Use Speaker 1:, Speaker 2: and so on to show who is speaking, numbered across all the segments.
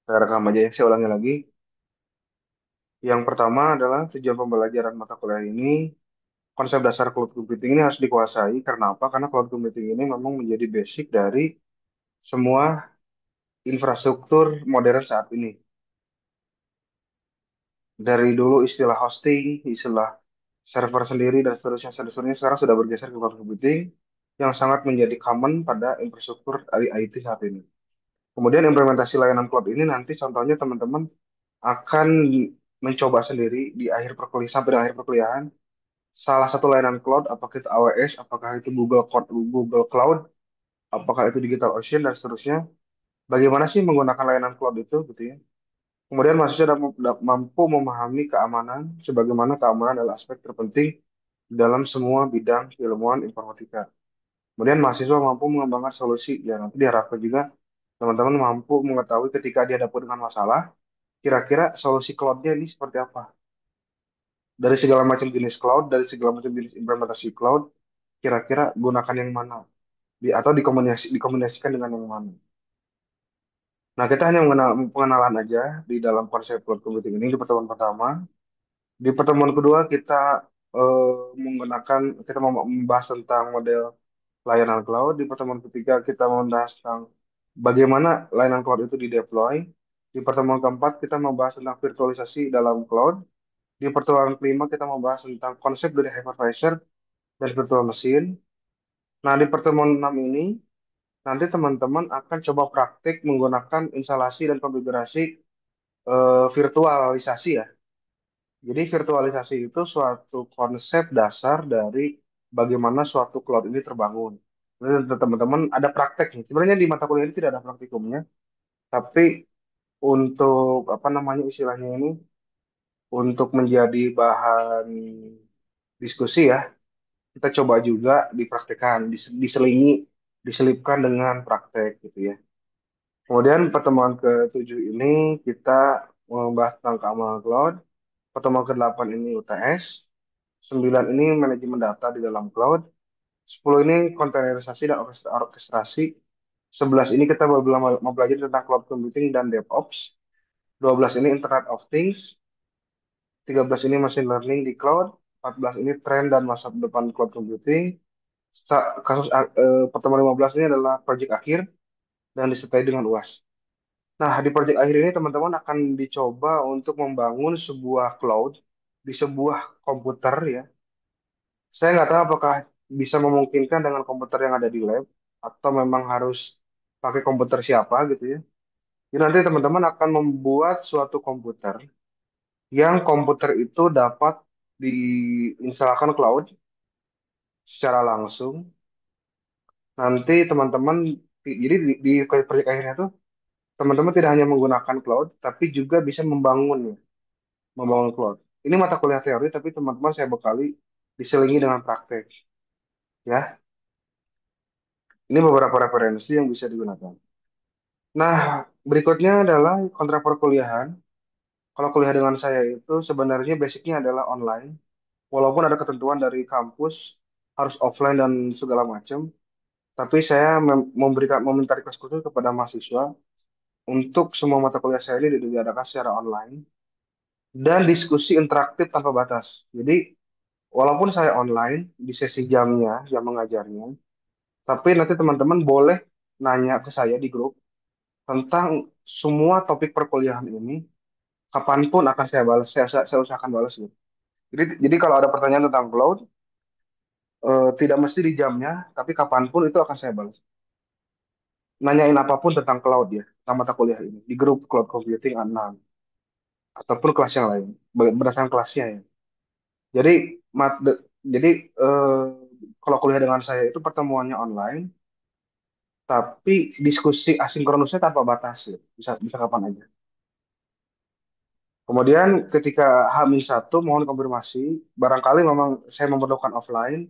Speaker 1: Saya rekam aja ya, saya ulangi lagi. Yang pertama adalah tujuan pembelajaran mata kuliah ini, konsep dasar cloud computing ini harus dikuasai. Karena apa? Karena cloud computing ini memang menjadi basic dari semua infrastruktur modern saat ini. Dari dulu istilah hosting, istilah server sendiri, dan seterusnya sekarang sudah bergeser ke cloud computing yang sangat menjadi common pada infrastruktur dari IT saat ini. Kemudian implementasi layanan cloud ini nanti contohnya teman-teman akan mencoba sendiri di akhir perkuliahan sampai di akhir perkuliahan salah satu layanan cloud, apakah itu AWS, apakah itu Google Cloud, apakah itu DigitalOcean dan seterusnya. Bagaimana sih menggunakan layanan cloud itu gitu ya. Kemudian mahasiswa mampu memahami keamanan sebagaimana keamanan adalah aspek terpenting dalam semua bidang keilmuan informatika. Kemudian mahasiswa mampu mengembangkan solusi ya nanti diharapkan juga teman-teman mampu mengetahui ketika dia dihadapkan dengan masalah, kira-kira solusi cloudnya ini seperti apa. Dari segala macam jenis cloud, dari segala macam jenis implementasi cloud, kira-kira gunakan yang mana atau dikombinasikan dengan yang mana. Nah, kita hanya mengenal pengenalan aja di dalam konsep cloud computing ini di pertemuan pertama. Di pertemuan kedua eh, kita mau membahas tentang model layanan cloud. Di pertemuan ketiga kita membahas tentang bagaimana layanan cloud itu dideploy. Di pertemuan keempat kita membahas tentang virtualisasi dalam cloud. Di pertemuan kelima kita membahas tentang konsep dari hypervisor dan virtual machine. Nah, di pertemuan 6 ini nanti teman-teman akan coba praktik menggunakan instalasi dan konfigurasi virtualisasi ya. Jadi virtualisasi itu suatu konsep dasar dari bagaimana suatu cloud ini terbangun. Jadi teman-teman ada praktek nih. Sebenarnya di mata kuliah ini tidak ada praktikumnya, tapi untuk apa namanya istilahnya ini untuk menjadi bahan diskusi ya, kita coba juga dipraktekkan, diselipkan dengan praktek gitu ya. Kemudian pertemuan ke-7 ini kita membahas tentang keamanan cloud. Pertemuan ke-8 ini UTS. 9 ini manajemen data di dalam cloud. 10 ini kontainerisasi dan orkestrasi. 11 ini kita mempelajari tentang cloud computing dan DevOps. 12 ini Internet of Things. 13 ini machine learning di cloud. 14 ini tren dan masa depan cloud computing. Pertemuan 15 ini adalah proyek akhir dan disertai dengan UAS. Nah, di proyek akhir ini teman-teman akan dicoba untuk membangun sebuah cloud di sebuah komputer ya. Saya nggak tahu apakah bisa memungkinkan dengan komputer yang ada di lab atau memang harus pakai komputer siapa gitu ya. Jadi nanti teman-teman akan membuat suatu komputer yang komputer itu dapat diinstalkan cloud secara langsung. Nanti teman-teman jadi di proyek akhirnya tuh teman-teman tidak hanya menggunakan cloud tapi juga bisa membangun cloud. Ini mata kuliah teori, tapi teman-teman saya bekali diselingi dengan praktek. Ya, ini beberapa referensi yang bisa digunakan. Nah, berikutnya adalah kontrak perkuliahan. Kalau kuliah dengan saya itu sebenarnya basicnya adalah online. Walaupun ada ketentuan dari kampus harus offline dan segala macam, tapi saya meminta request khusus kepada mahasiswa untuk semua mata kuliah saya ini diadakan secara online dan diskusi interaktif tanpa batas. Jadi walaupun saya online di sesi jamnya, jam mengajarnya, tapi nanti teman-teman boleh nanya ke saya di grup tentang semua topik perkuliahan ini, kapanpun akan saya balas, saya usahakan balas gitu. Jadi kalau ada pertanyaan tentang cloud, tidak mesti di jamnya, tapi kapanpun itu akan saya balas. Nanyain apapun tentang cloud ya, tentang mata kuliah ini, di grup Cloud Computing A6, ataupun kelas yang lain, berdasarkan kelasnya ya. Jadi, mat, de- jadi kalau kuliah dengan saya itu pertemuannya online, tapi diskusi asinkronusnya tanpa batas ya. Bisa kapan aja. Kemudian ketika H-1 mohon konfirmasi, barangkali memang saya memerlukan offline,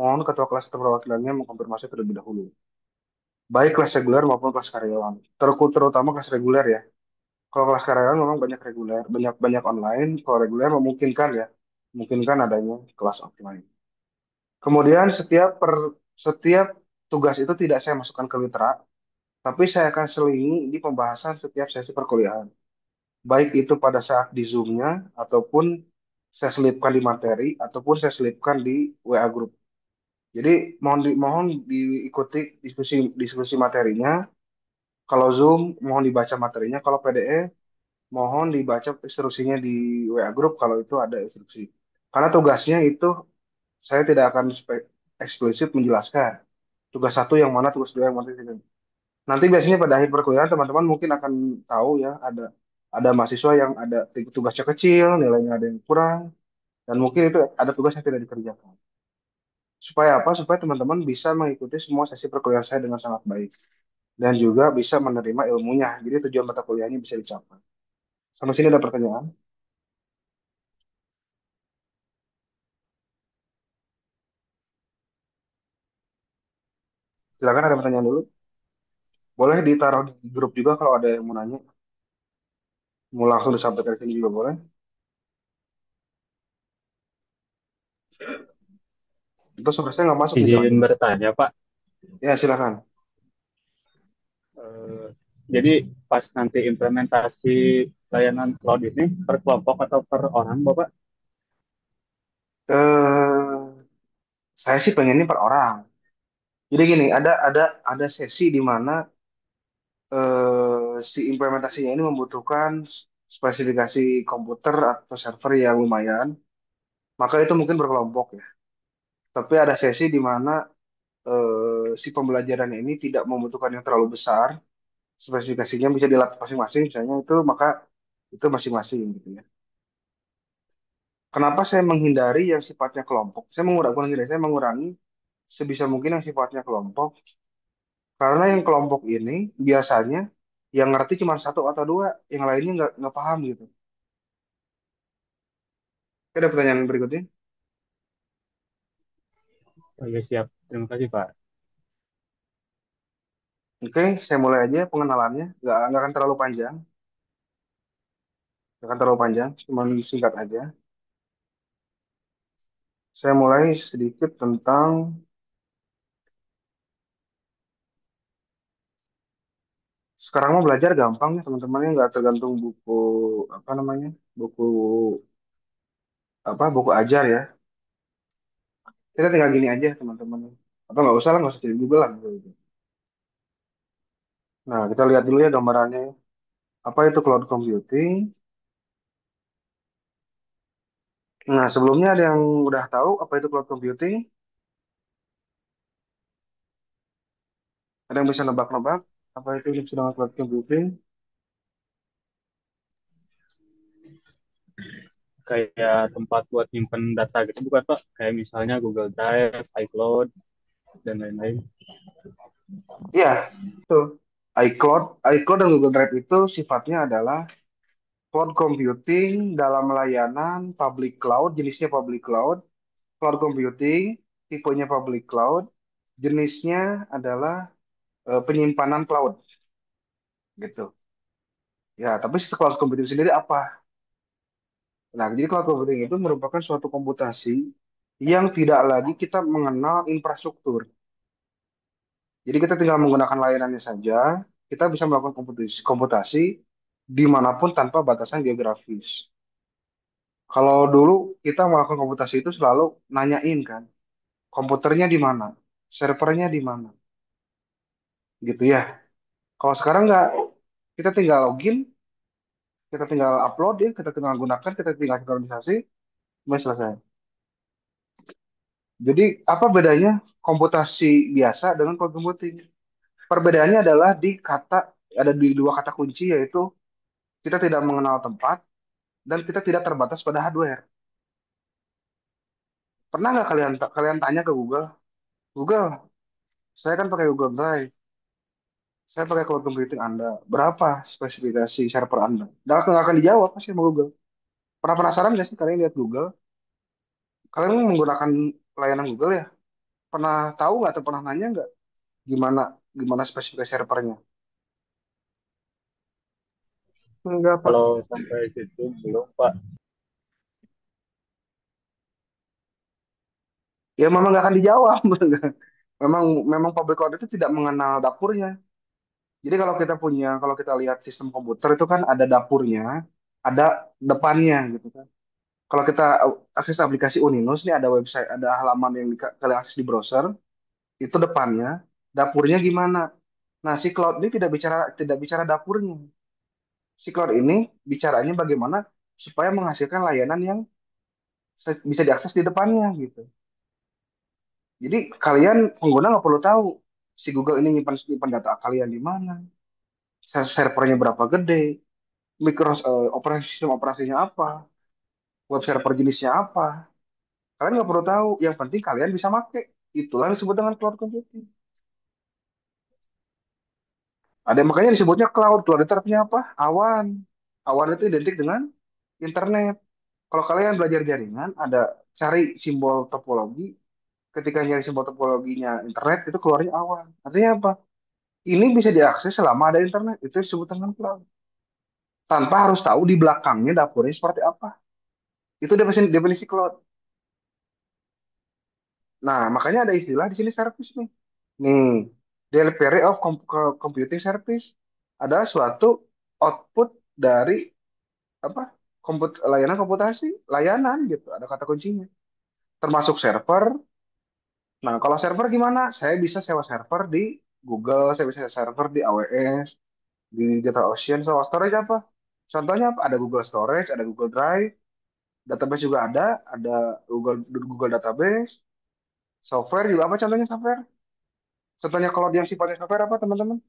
Speaker 1: mohon ketua kelas atau perwakilannya mengkonfirmasi terlebih dahulu. Baik kelas reguler maupun kelas karyawan. Terutama kelas reguler ya. Kalau kelas karyawan memang banyak reguler, banyak banyak online. Kalau reguler memungkinkan ya, memungkinkan adanya kelas offline. Kemudian setiap tugas itu tidak saya masukkan ke Mitra, Tapi saya akan selingi di pembahasan setiap sesi perkuliahan. Baik itu pada saat di Zoom-nya, ataupun saya selipkan di materi, ataupun saya selipkan di WA Group. Jadi mohon diikuti diskusi diskusi materinya. Kalau Zoom, mohon dibaca materinya. Kalau PDF, mohon dibaca instruksinya di WA Group kalau itu ada instruksi. Karena tugasnya itu saya tidak akan eksplisit menjelaskan. Tugas satu yang mana, tugas dua yang mana. Nanti biasanya pada akhir perkuliahan teman-teman mungkin akan tahu ya ada mahasiswa yang ada tugasnya kecil, nilainya ada yang kurang, dan mungkin itu ada tugas yang tidak dikerjakan. Supaya apa? Supaya teman-teman bisa mengikuti semua sesi perkuliahan saya dengan sangat baik dan juga bisa menerima ilmunya. Jadi tujuan mata kuliahnya bisa dicapai. Sampai sini ada pertanyaan? Silakan ada pertanyaan dulu. Boleh ditaruh di grup juga kalau ada yang mau nanya. Mau langsung disampaikan di sini juga boleh. Itu sebenarnya nggak masuk nih
Speaker 2: Izin
Speaker 1: jangan-jangan.
Speaker 2: bertanya, Pak.
Speaker 1: Ya silakan.
Speaker 2: Eh, jadi pas nanti implementasi layanan cloud ini per kelompok atau per orang, Bapak?
Speaker 1: Eh, saya sih pengennya per orang. Jadi gini, ada sesi di mana si implementasinya ini membutuhkan spesifikasi komputer atau server yang lumayan, maka itu mungkin berkelompok ya. Tapi ada sesi di mana si pembelajaran ini tidak membutuhkan yang terlalu besar, spesifikasinya bisa dilatih masing-masing, misalnya itu maka itu masing-masing gitu ya. Kenapa saya menghindari yang sifatnya kelompok? Saya mengurangi sebisa mungkin yang sifatnya kelompok, karena yang kelompok ini biasanya yang ngerti cuma satu atau dua, yang lainnya nggak paham gitu. Oke, ada pertanyaan berikutnya.
Speaker 2: Oh, ya siap. Terima kasih, Pak.
Speaker 1: Oke, saya mulai aja pengenalannya. Nggak akan terlalu panjang. Nggak akan terlalu panjang, cuma singkat aja. Saya mulai sedikit tentang sekarang mau belajar gampang ya teman-temannya, nggak tergantung buku apa namanya, buku buku ajar ya. Kita tinggal gini aja teman-teman. Atau nggak usah lah, nggak usah cari Google lah gitu. Nah, kita lihat dulu ya gambarannya. Apa itu cloud computing? Nah, sebelumnya ada yang udah tahu apa itu cloud computing? Ada yang bisa nebak-nebak apa itu yang disebut dengan cloud computing?
Speaker 2: Kayak tempat buat nyimpen data gitu, bukan, Pak? Kayak misalnya Google Drive, iCloud, dan lain-lain.
Speaker 1: Iya, itu. iCloud dan Google Drive itu sifatnya adalah cloud computing dalam layanan public cloud, jenisnya public cloud. Cloud computing, tipenya public cloud, jenisnya adalah penyimpanan cloud, gitu. Ya, tapi si cloud computing sendiri apa? Nah, jadi cloud computing itu merupakan suatu komputasi yang tidak lagi kita mengenal infrastruktur. Jadi kita tinggal menggunakan layanannya saja, kita bisa melakukan komputasi dimanapun tanpa batasan geografis. Kalau dulu kita melakukan komputasi itu selalu nanyain kan, komputernya di mana, servernya di mana, gitu ya. Kalau sekarang nggak, kita tinggal login, kita tinggal upload ya, kita tinggal gunakan, kita tinggal sinkronisasi, semuanya selesai. Jadi apa bedanya komputasi biasa dengan cloud computing? Perbedaannya adalah di kata, ada di dua kata kunci, yaitu kita tidak mengenal tempat dan kita tidak terbatas pada hardware. Pernah nggak kalian kalian tanya ke Google, Google, saya kan pakai Google Drive, saya pakai cloud computing Anda, berapa spesifikasi server Anda? Nggak akan dijawab pasti sama Google. Pernah penasaran nggak sih kalian lihat Google? Kalian menggunakan layanan Google ya? Pernah tahu nggak atau pernah nanya nggak gimana gimana spesifikasi servernya? Enggak, Pak.
Speaker 2: Kalau sampai situ belum, Pak.
Speaker 1: Ya memang nggak akan dijawab. Memang memang public cloud itu tidak mengenal dapurnya. Jadi kalau kita lihat sistem komputer itu kan ada dapurnya, ada depannya gitu kan. Kalau kita akses aplikasi Uninus nih ada website, ada halaman yang kalian akses di browser, itu depannya, dapurnya gimana? Nah, si cloud ini tidak bicara dapurnya. Si cloud ini bicaranya bagaimana supaya menghasilkan layanan yang bisa diakses di depannya gitu. Jadi kalian pengguna nggak perlu tahu si Google ini nyimpan data kalian di mana, servernya berapa gede, operasi sistem operasinya apa, web server jenisnya apa. Kalian nggak perlu tahu. Yang penting kalian bisa make. Itulah yang disebut dengan cloud computing. Ada makanya disebutnya cloud. Cloud itu artinya apa? Awan. Awan itu identik dengan internet. Kalau kalian belajar jaringan, ada cari simbol topologi. Ketika nyari simbol topologinya internet, itu keluarnya awan. Artinya apa? Ini bisa diakses selama ada internet. Itu disebut dengan cloud. Tanpa harus tahu di belakangnya dapurnya seperti apa. Itu definisi cloud. Nah, makanya ada istilah di sini service nih. Nih, delivery of computing service adalah suatu output dari apa? Layanan komputasi, layanan gitu. Ada kata kuncinya. Termasuk server. Nah, kalau server gimana? Saya bisa sewa server di Google, saya bisa sewa server di AWS, di DataOcean. So, storage apa? Contohnya apa? Ada Google Storage, ada Google Drive, database juga ada Google Database, software juga apa contohnya software? Contohnya kalau yang sifatnya software apa teman-teman?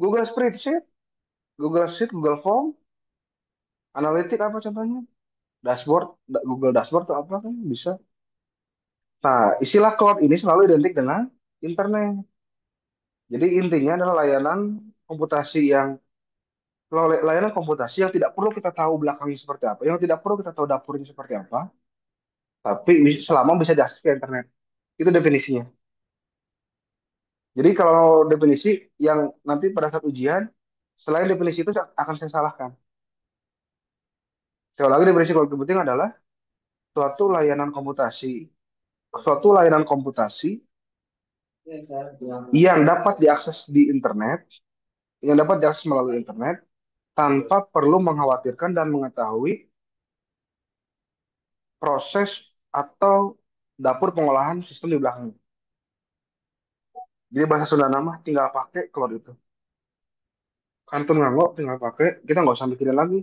Speaker 1: Google Spreadsheet, Google Sheet, Google Form, Analytics apa contohnya? Dashboard, Google Dashboard atau apa kan bisa. Nah, istilah cloud ini selalu identik dengan internet. Jadi intinya adalah komputasi yang layanan komputasi yang tidak perlu kita tahu belakangnya seperti apa, yang tidak perlu kita tahu dapurnya seperti apa, tapi selama bisa diakses ke internet. Itu definisinya. Jadi kalau definisi yang nanti pada saat ujian, selain definisi itu akan saya salahkan. Sekali lagi definisi cloud computing adalah suatu layanan komputasi, suatu layanan komputasi yang dapat diakses di internet, yang dapat diakses melalui internet tanpa perlu mengkhawatirkan dan mengetahui proses atau dapur pengolahan sistem di belakangnya. Jadi bahasa Sunda nama tinggal pakai cloud itu. Kantun nganggo tinggal pakai, kita nggak usah mikirin lagi.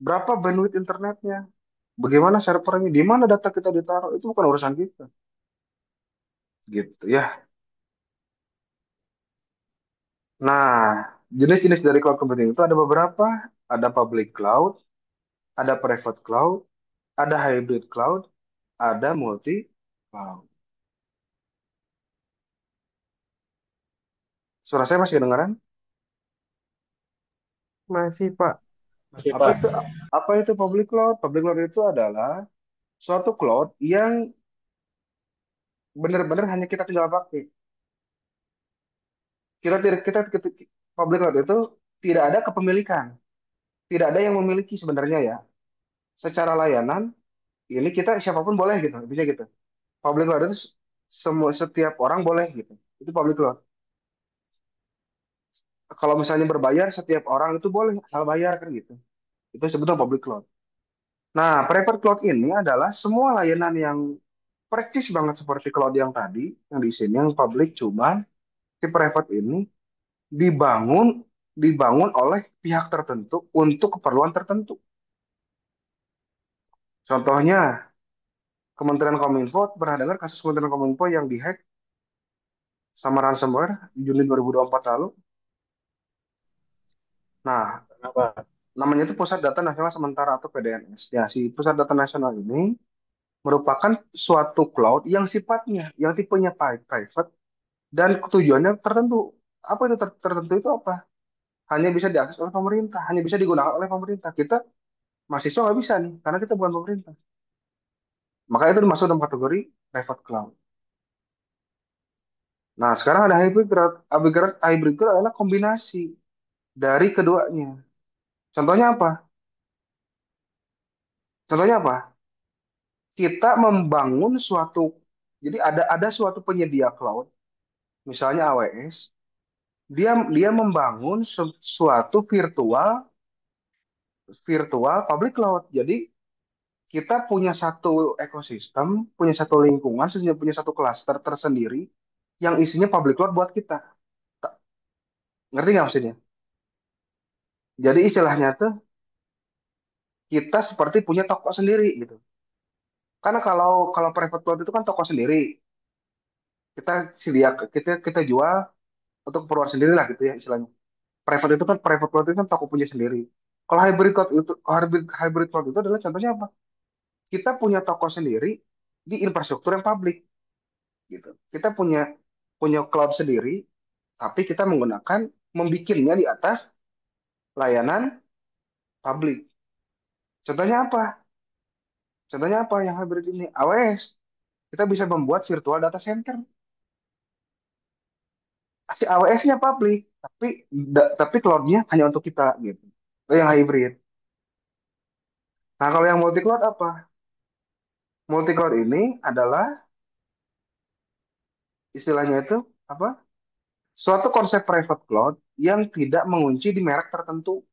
Speaker 1: Berapa bandwidth internetnya? Bagaimana servernya? Di mana data kita ditaruh? Itu bukan urusan kita. Gitu ya. Nah, jenis-jenis dari cloud computing itu ada beberapa. Ada public cloud, ada private cloud, ada hybrid cloud, ada multi cloud. Suara saya masih kedengaran?
Speaker 3: Masih, Pak.
Speaker 2: Masih
Speaker 1: Apa
Speaker 2: Pak.
Speaker 1: itu apa itu public cloud? Public cloud itu adalah suatu cloud yang benar-benar hanya kita tinggal pakai. Kita tidak kita public cloud itu tidak ada kepemilikan, tidak ada yang memiliki sebenarnya ya. Secara layanan ini kita siapapun boleh gitu, intinya gitu. Public cloud itu semua setiap orang boleh gitu. Itu public cloud. Kalau misalnya berbayar setiap orang itu boleh asal bayar kan gitu. Itu sebetulnya public cloud. Nah, private cloud ini adalah semua layanan yang praktis banget seperti cloud yang tadi, yang di sini yang public cuman si private ini dibangun dibangun oleh pihak tertentu untuk keperluan tertentu. Contohnya Kementerian Kominfo, pernah dengar kasus Kementerian Kominfo yang dihack sama ransomware di Juni 2024 lalu? Nah,
Speaker 2: Kenapa?
Speaker 1: namanya itu Pusat Data Nasional Sementara atau PDNS. Ya, si Pusat Data Nasional ini merupakan suatu cloud yang sifatnya, yang tipenya private dan tujuannya tertentu. Apa itu tertentu itu apa? Hanya bisa diakses oleh pemerintah, hanya bisa digunakan oleh pemerintah. Kita mahasiswa nggak bisa nih, karena kita bukan pemerintah. Maka itu masuk dalam kategori private cloud. Nah, sekarang ada hybrid cloud. Hybrid cloud adalah kombinasi dari keduanya. Contohnya apa? Contohnya apa? Kita membangun suatu, jadi ada suatu penyedia cloud, misalnya AWS. Dia membangun suatu virtual virtual public cloud. Jadi kita punya satu ekosistem, punya satu lingkungan, punya satu klaster tersendiri yang isinya public cloud buat kita. Ngerti nggak maksudnya? Jadi istilahnya tuh kita seperti punya toko sendiri gitu. Karena kalau kalau private cloud itu kan toko sendiri. Kita jual untuk keperluan sendiri lah gitu ya istilahnya. Private cloud itu kan toko punya sendiri. Kalau hybrid cloud itu adalah contohnya apa? Kita punya toko sendiri di infrastruktur yang publik gitu. Kita punya punya cloud sendiri, tapi kita membikinnya di atas layanan publik. Contohnya apa? Contohnya apa yang hybrid ini? AWS. Kita bisa membuat virtual data center. Si AWS-nya publik, tapi cloud-nya hanya untuk kita gitu. Itu yang hybrid. Nah, kalau yang multi cloud apa? Multi cloud ini adalah istilahnya itu apa? Suatu konsep private cloud yang tidak mengunci di merek tertentu.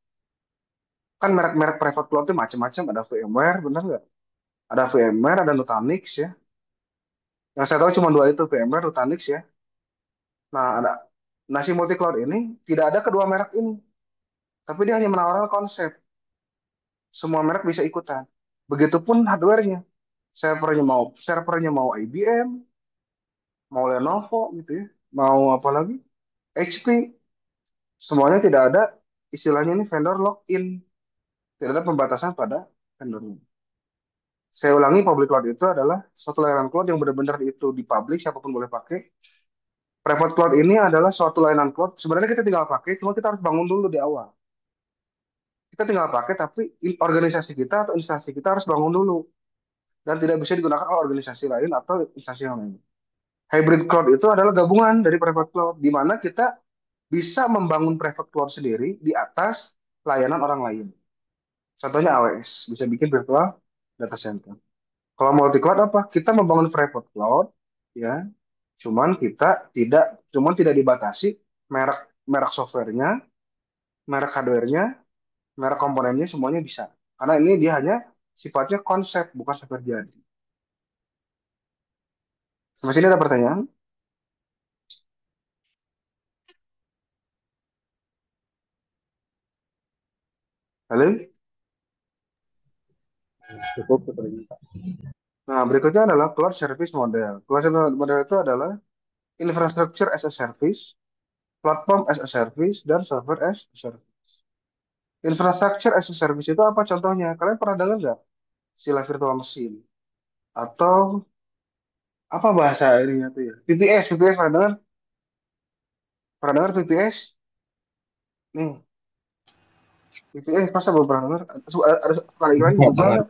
Speaker 1: Kan merek-merek private cloud itu macam-macam. Ada VMware, benar nggak? Ada VMware, ada Nutanix ya. Yang saya tahu cuma dua itu, VMware, Nutanix ya. Nah, si multi cloud ini tidak ada kedua merek ini, tapi dia hanya menawarkan konsep. Semua merek bisa ikutan. Begitupun hardware-nya. Servernya mau IBM, mau Lenovo gitu ya. Mau apa lagi? HP. Semuanya tidak ada istilahnya ini vendor lock-in. Tidak ada pembatasan pada vendornya. Saya ulangi, public cloud itu adalah suatu layanan cloud yang benar-benar itu dipublish, siapapun boleh pakai. Private cloud ini adalah suatu layanan cloud. Sebenarnya kita tinggal pakai, cuma kita harus bangun dulu di awal. Kita tinggal pakai, tapi organisasi kita atau instansi kita harus bangun dulu. Dan tidak bisa digunakan oleh organisasi lain atau instansi yang lain. Hybrid cloud itu adalah gabungan dari private cloud, di mana kita bisa membangun private cloud sendiri di atas layanan orang lain. Contohnya AWS, bisa bikin virtual data center. Kalau multi cloud apa? Kita membangun private cloud, ya. Tidak, cuman tidak dibatasi merek merek softwarenya, merek hardwarenya, merek komponennya semuanya bisa. Karena ini dia hanya sifatnya konsep, bukan software jadi. Sampai sini ada pertanyaan? Halo?
Speaker 2: Cukup seperti itu.
Speaker 1: Nah, berikutnya adalah cloud service model. Cloud service model itu adalah infrastructure as a service, platform as a service, dan server as a service. Infrastructure as a service itu apa contohnya? Kalian pernah dengar nggak istilah virtual machine? Atau apa bahasa ininya tuh ya? VPS, VPS pernah dengar? Pernah dengar VPS? Nih, VPS masa belum pernah dengar? Ada kali lagi
Speaker 2: Nggak
Speaker 1: Google
Speaker 2: pernah.
Speaker 1: nggak?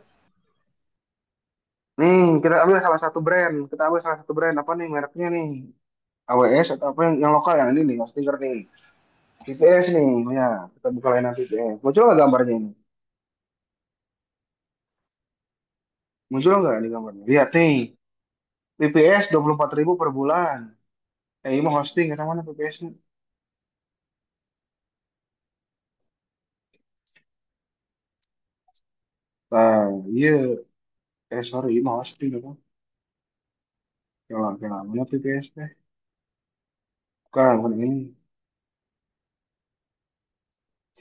Speaker 1: Nih, kita ambil salah satu brand. Kita ambil salah satu brand apa nih mereknya nih? AWS atau apa yang lokal yang ini nih, yang stiker nih. VPS nih, ya kita buka layanan VPS. Muncul nggak gambarnya ini? Muncul nggak ini gambarnya? Lihat nih, VPS 24.000 per bulan. Ini mah hosting, kita mana VPS-nya? Nah, iya, sorry, ini mah hosting apa? Kela, mana VPS teh? Bukan ini.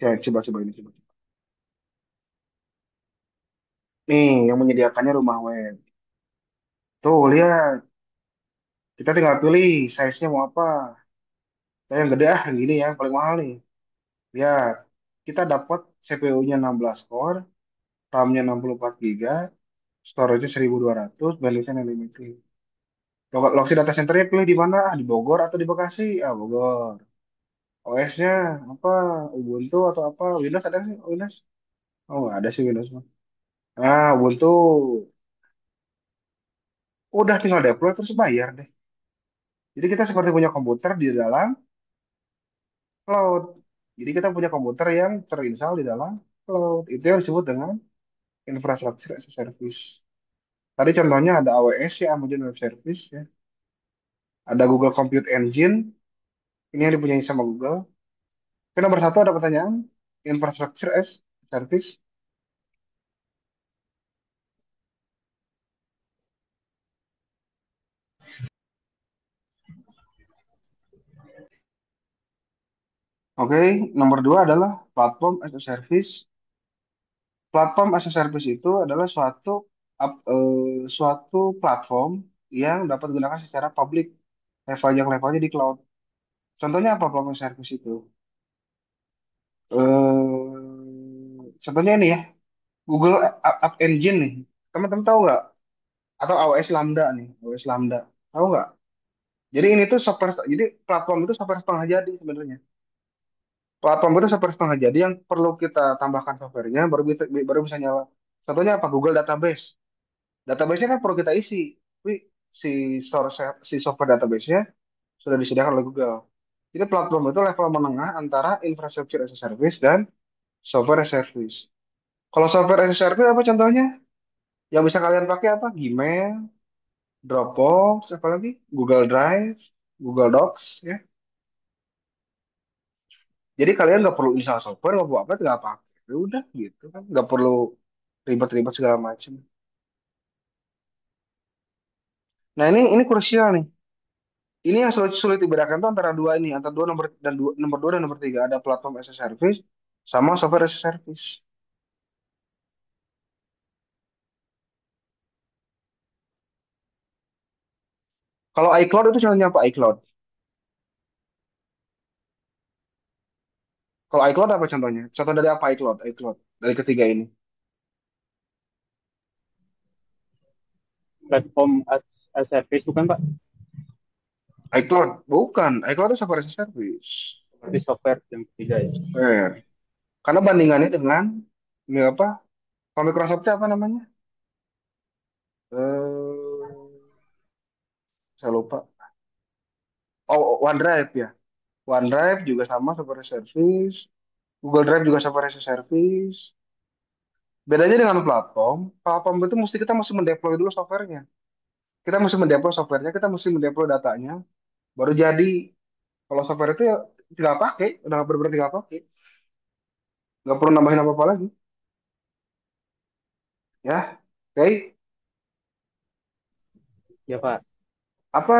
Speaker 1: Coba ini, coba. Nih, yang menyediakannya rumah web. Tuh, lihat. Kita tinggal pilih size-nya mau apa. Kita yang gede yang gini ya, yang paling mahal nih. Lihat, kita dapat CPU-nya 16 core, RAM-nya 64 GB, storage-nya 1200, bandwidth-nya unlimited. Lokasi data center-nya pilih di mana? Ah, di Bogor atau di Bekasi? Ah, Bogor. OS-nya apa? Ubuntu atau apa? Windows ada sih? Windows? Oh, nggak ada sih Windows mah. Nah, Ubuntu. Udah tinggal deploy terus bayar deh. Jadi kita seperti punya komputer di dalam cloud. Jadi kita punya komputer yang terinstall di dalam cloud. Itu yang disebut dengan infrastructure as a service. Tadi contohnya ada AWS ya, Amazon Web Service ya. Ada Google Compute Engine, Ini yang dipunyai sama Google. Oke, nomor satu ada pertanyaan. Infrastructure as service. Oke, nomor dua adalah platform as a service. Platform as a service itu adalah suatu platform yang dapat digunakan secara publik, levelnya di cloud. Contohnya apa platform as a service itu? Contohnya ini ya, Google App Engine nih. Teman-teman tahu nggak? Atau AWS Lambda nih, AWS Lambda. Tahu nggak? Jadi ini tuh software, jadi platform itu software setengah jadi sebenarnya. Platform itu software setengah jadi yang perlu kita tambahkan softwarenya baru bisa nyala. Contohnya apa? Google Database. Database-nya kan perlu kita isi. Tapi si software database-nya sudah disediakan oleh Google. Jadi platform itu level menengah antara infrastructure as a service dan software as a service. Kalau software as a service apa contohnya? Yang bisa kalian pakai apa? Gmail, Dropbox, apa lagi? Google Drive, Google Docs, ya. Jadi kalian nggak perlu install software, nggak perlu apa, nggak pakai. Ya udah gitu kan, nggak perlu ribet-ribet segala macam. Nah ini krusial nih. Ini yang sulit dibedakan tuh antara dua ini, antara nomor dua dan nomor tiga. Ada platform as a service sama software as a service. Kalau iCloud itu contohnya apa iCloud? Kalau iCloud apa contohnya? Contoh dari apa iCloud? iCloud dari ketiga ini.
Speaker 2: Platform as service bukan Pak?
Speaker 1: iCloud bukan. iCloud itu software as a service.
Speaker 2: Berarti software yang ketiga ya.
Speaker 1: Software. Karena bandingannya dengan ini apa? Kalau Microsoftnya apa namanya? Saya lupa. Oh, OneDrive ya. OneDrive juga sama software as a service. Google Drive juga software as a service. Bedanya dengan platform, platform itu kita mesti mendeploy dulu softwarenya. Kita mesti mendeploy softwarenya, kita mesti mendeploy datanya, baru jadi. Kalau software itu ya tinggal pakai, udah benar-benar tinggal pakai, nggak perlu nambahin apa-apa lagi, ya. Oke,
Speaker 2: Ya Pak.
Speaker 1: apa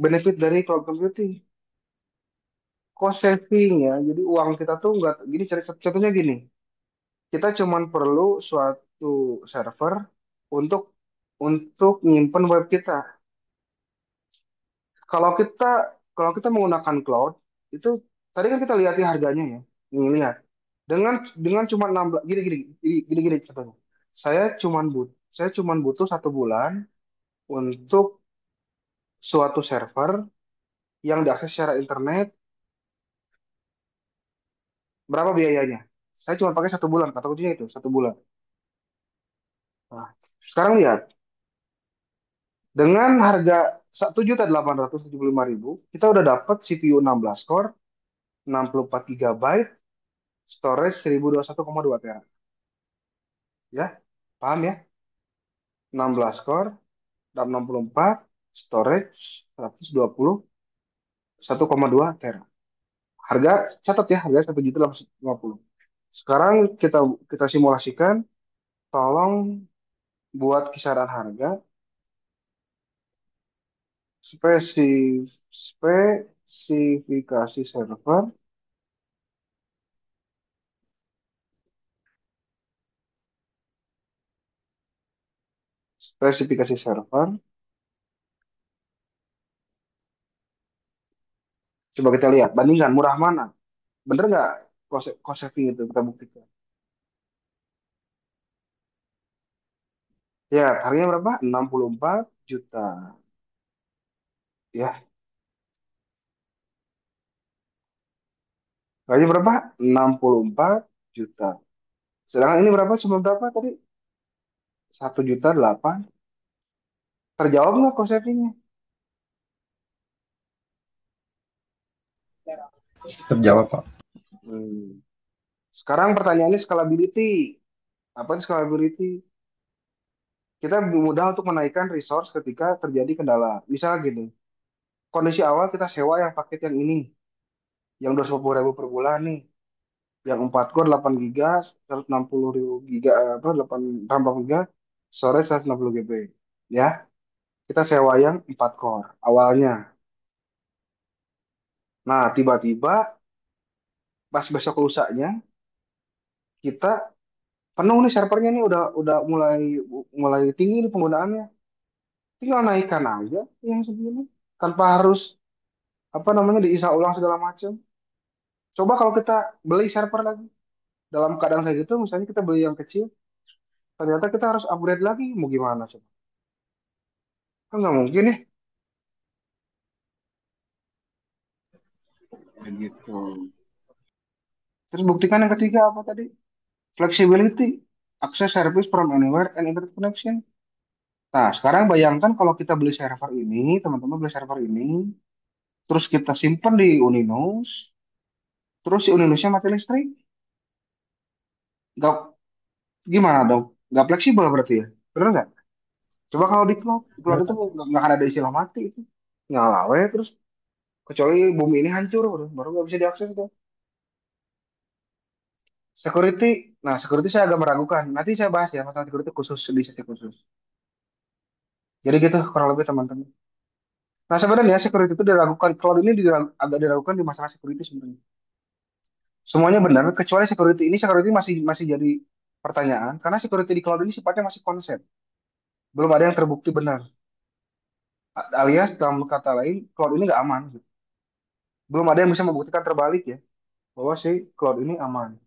Speaker 1: benefit dari cloud computing? Cost saving ya. Jadi uang kita tuh nggak gini. Contohnya gini, kita cuman perlu suatu server untuk nyimpen web kita. Kalau kita kalau kita menggunakan cloud itu tadi kan kita lihat ya harganya ya. Nih lihat. Dengan cuma 16 gini gini gini gini contohnya. Saya cuman butuh 1 bulan untuk suatu server yang diakses secara internet. Berapa biayanya? Saya cuma pakai 1 bulan. Kata kuncinya itu 1 bulan. Nah, sekarang lihat dengan harga 1.875.000 kita udah dapat CPU 16 core, 64 GB, storage 1021,2 TB. Ya, paham ya? 16 core, RAM 64, storage 121,2 TB. Harga catat ya, harga 1.850.000. Sekarang kita kita simulasikan, tolong buat kisaran harga spesifikasi server, spesifikasi server. Coba kita lihat, bandingkan murah mana. Bener nggak cost saving itu kita buktikan. Ya, harganya berapa? 64 juta. Ya, harganya berapa? 64 juta. Sedangkan ini berapa? Cuma berapa tadi? 1.800.000. Terjawab nggak cost savingnya?
Speaker 3: Terjawab, Pak.
Speaker 1: Hmm. Sekarang pertanyaannya scalability. Apa itu scalability? Kita mudah untuk menaikkan resource ketika terjadi kendala. Misalnya gini, kondisi awal kita sewa yang paket yang ini. yang 250.000 per bulan nih, yang 4 core 8 giga, 160.000 giga, apa, 8 RAM 8 giga, storage 160 GB. Ya, kita sewa yang 4 core awalnya. Nah, tiba-tiba pas besok lusanya, kita penuh nih servernya nih, udah mulai mulai tinggi nih penggunaannya. Tinggal naikkan aja yang segini tanpa harus apa namanya diinstal ulang segala macam. Coba kalau kita beli server lagi dalam keadaan kayak gitu, misalnya kita beli yang kecil, ternyata kita harus upgrade lagi, mau gimana sih? Kan nggak mungkin ya, kayak gitu. Terus buktikan yang ketiga apa tadi? Flexibility, access service from anywhere and internet connection. Nah, sekarang bayangkan kalau kita beli server ini, teman-teman beli server ini, terus kita simpan di Uninus, terus si Uninusnya mati listrik, nggak gimana dong? Nggak fleksibel berarti ya, benar nggak? Coba kalau di cloud itu nggak akan ada istilah mati itu, nyala we terus, kecuali bumi ini hancur, baru nggak bisa diakses itu. Security, nah security saya agak meragukan. Nanti saya bahas ya masalah security khusus di sesi khusus. Jadi gitu kurang lebih teman-teman. Nah sebenarnya security itu diragukan, cloud ini agak diragukan di masalah security sebenarnya. Semuanya benar, kecuali security ini, security masih masih jadi pertanyaan, karena security di cloud ini sifatnya masih konsep. Belum ada yang terbukti benar. Alias dalam kata lain, cloud ini nggak aman, gitu. Belum ada yang bisa membuktikan terbalik ya, bahwa si cloud ini aman.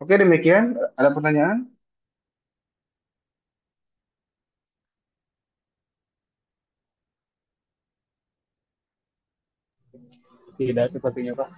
Speaker 1: Oke, demikian. Ada pertanyaan?
Speaker 2: Tidak sepertinya Pak.